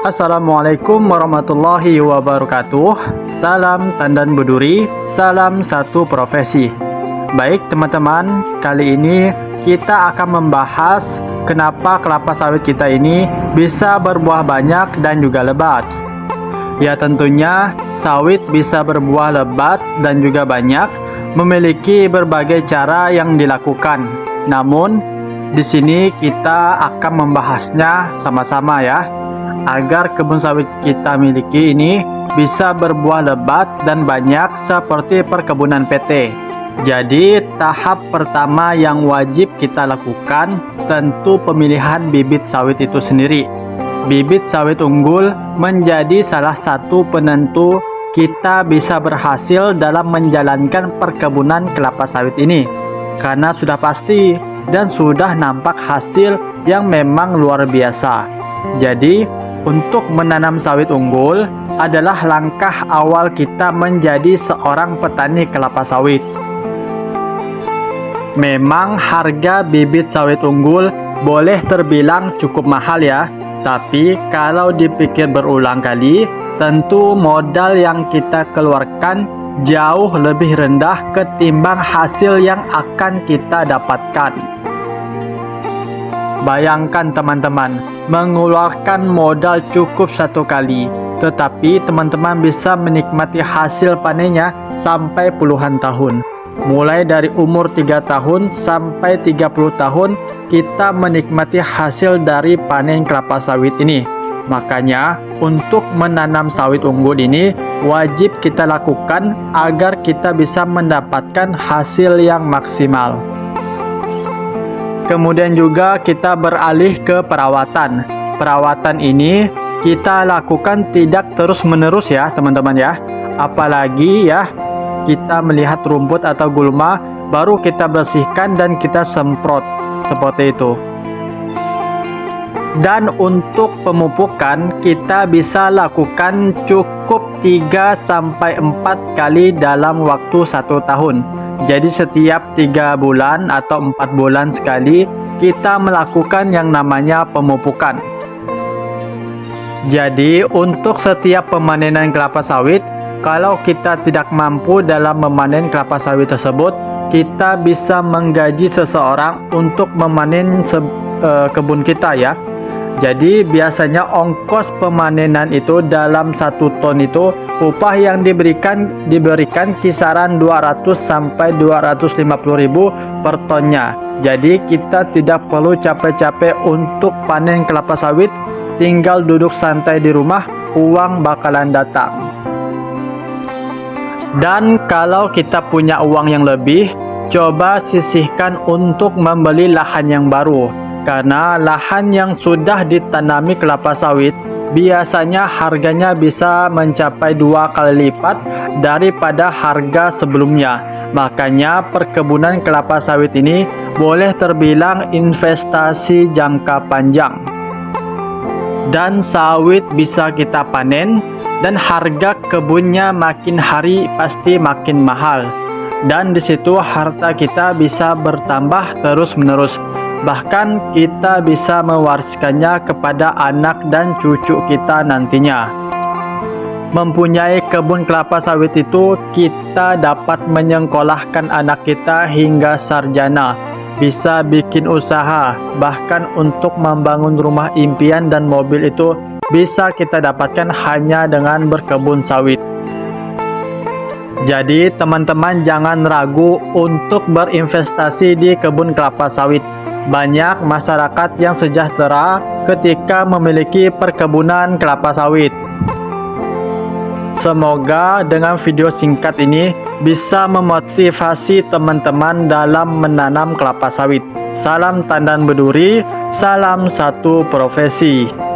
Assalamualaikum warahmatullahi wabarakatuh. Salam Tandan Beduri, salam satu profesi. Baik teman-teman, kali ini kita akan membahas kenapa kelapa sawit kita ini bisa berbuah banyak dan juga lebat. Ya tentunya sawit bisa berbuah lebat dan juga banyak memiliki berbagai cara yang dilakukan. Namun di sini kita akan membahasnya sama-sama ya, agar kebun sawit kita miliki ini bisa berbuah lebat dan banyak seperti perkebunan PT. Jadi tahap pertama yang wajib kita lakukan tentu pemilihan bibit sawit itu sendiri. Bibit sawit unggul menjadi salah satu penentu kita bisa berhasil dalam menjalankan perkebunan kelapa sawit ini, karena sudah pasti dan sudah nampak hasil yang memang luar biasa. Jadi untuk menanam sawit unggul adalah langkah awal kita menjadi seorang petani kelapa sawit. Memang harga bibit sawit unggul boleh terbilang cukup mahal ya, tapi kalau dipikir berulang kali, tentu modal yang kita keluarkan jauh lebih rendah ketimbang hasil yang akan kita dapatkan. Bayangkan teman-teman, mengeluarkan modal cukup satu kali, tetapi teman-teman bisa menikmati hasil panennya sampai puluhan tahun. Mulai dari umur 3 tahun sampai 30 tahun, kita menikmati hasil dari panen kelapa sawit ini. Makanya, untuk menanam sawit unggul ini wajib kita lakukan agar kita bisa mendapatkan hasil yang maksimal. Kemudian juga kita beralih ke perawatan. Perawatan ini kita lakukan tidak terus-menerus ya teman-teman ya. Apalagi ya kita melihat rumput atau gulma, baru kita bersihkan dan kita semprot seperti itu. Dan untuk pemupukan kita bisa lakukan cukup 3-4 kali dalam waktu 1 tahun. Jadi setiap 3 bulan atau 4 bulan sekali kita melakukan yang namanya pemupukan. Jadi untuk setiap pemanenan kelapa sawit, kalau kita tidak mampu dalam memanen kelapa sawit tersebut, kita bisa menggaji seseorang untuk memanen kebun kita ya. Jadi biasanya ongkos pemanenan itu dalam 1 ton itu upah yang diberikan kisaran 200 sampai 250 ribu per tonnya. Jadi kita tidak perlu capek-capek untuk panen kelapa sawit, tinggal duduk santai di rumah, uang bakalan datang. Dan kalau kita punya uang yang lebih, coba sisihkan untuk membeli lahan yang baru. Karena lahan yang sudah ditanami kelapa sawit biasanya harganya bisa mencapai 2 kali lipat daripada harga sebelumnya. Makanya perkebunan kelapa sawit ini boleh terbilang investasi jangka panjang. Dan sawit bisa kita panen dan harga kebunnya makin hari pasti makin mahal. Dan disitu harta kita bisa bertambah terus-menerus. Bahkan kita bisa mewariskannya kepada anak dan cucu kita nantinya. Mempunyai kebun kelapa sawit itu kita dapat menyekolahkan anak kita hingga sarjana, bisa bikin usaha, bahkan untuk membangun rumah impian dan mobil itu bisa kita dapatkan hanya dengan berkebun sawit. Jadi teman-teman jangan ragu untuk berinvestasi di kebun kelapa sawit. Banyak masyarakat yang sejahtera ketika memiliki perkebunan kelapa sawit. Semoga dengan video singkat ini bisa memotivasi teman-teman dalam menanam kelapa sawit. Salam Tandan Beduri, salam satu profesi.